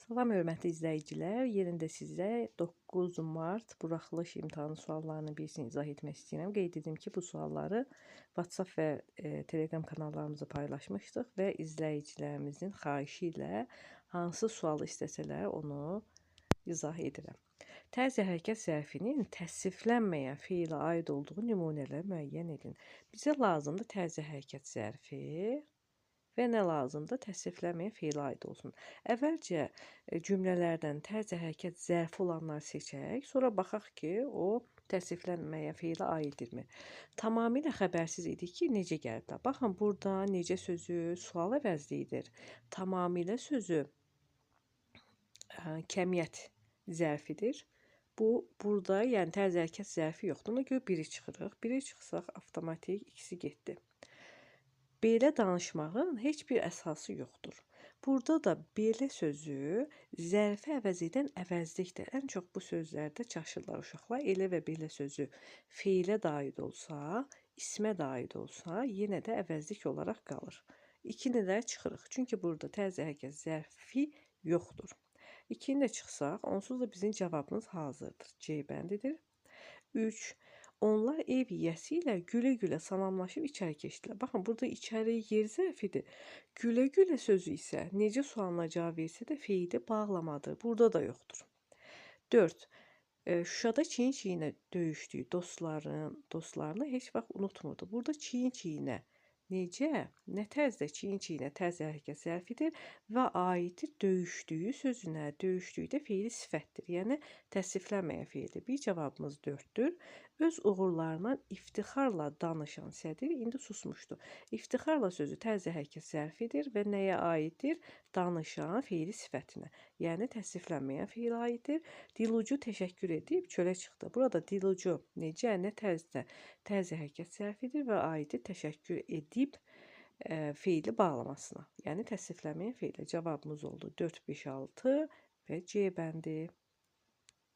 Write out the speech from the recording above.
Salam hörmətli izləyicilər, yerində sizə 9 mart buraxılış imtahanı suallarını birisini izah etmək istəyirəm. Qeyd edim ki, bu sualları WhatsApp və Telegram kanallarımızda paylaşmışdıq və izləyicilərimizin xahişi ilə hansı sualı istəsələr onu izah edirəm. Tərzi hərəkət zərfinin təsviflənməyən feilə aid olduğu nümunələr müəyyən edin. Bizə lazımdır tərzi hərəkət zərfi və nə lazımdır? Təsviflənməyən feilə aid olsun. Əvvəlcə cümlələrdən tərzi hərəkət zərfi olanları seçək, sonra baxaq ki, o təsviflənməyən feilə aiddirmi? Tamamilə xəbərsiz idik ki, necə gəliblər. Baxın, burada necə sözü sual əvəzliyidir. Tamamilə sözü kəmiyyət zərfidir. Bu, burada yəni tərzi hərəkət zərfi yoxdur. Ona görə biri çıxırıq. Biri çıxsaq, avtomatik ikisi getdi. Belə danışmağın heç bir əsası yoxdur. Burada da belə sözü zərfi əvəz edən əvəzlikdir. Ən çox bu sözlərdə çaşırlar uşaqlar. Elə və belə sözü feilə də aid olsa, ismə də aid olsa, yenə də əvəzlik olaraq qalır. 2-ni də çıxırıq. Çünki burada tərzi hərəkət zərfi yoxdur. 2-ni də çıxsaq, onsuz da bizim cavabımız hazırdır. C bəndidir. 3. Onlar ev yiyəsi ilə gülə-gülə salamlaşıb içəri keçdilər. Baxın, burada içəri yer zərfidir. Gülə-gülə sözü isə necə sualına cavab versə də feili bağlamadır. Burada da yoxdur. 4. Şuşada çiyin-çiyinə döyüşdüyü dostlarını heç vaxt unutmurdu. Burada çiyin-çiyinə necə? Nə tərzdə çiyin-çiyinə tərzi hərəkət zərfidir və aiddir döyüşdüyü sözünə. Döyüşdüyü də feili sifətdir. Yəni təsviflənməyən feildir. Bir cavabımız 4-dür. Öz uğurlarından iftixarla danışan sədir indi susmuşdu. İftixarla sözü tərzi hərəkət zərfidir və nəyə aiddir? Danışan feili sifətinə. Yəni təsviflənməyən feilə aiddir. Dilucu təşəkkür edib çölə çıxdı. Burada dilucu necə, nə tərzdə? Tərzi hərəkət zərfidir və aiddir təşəkkür edib feili bağlamasına. Yəni təsviflənməyən feilə. Cavabımız oldu 4, 5, 6 və C bəndi.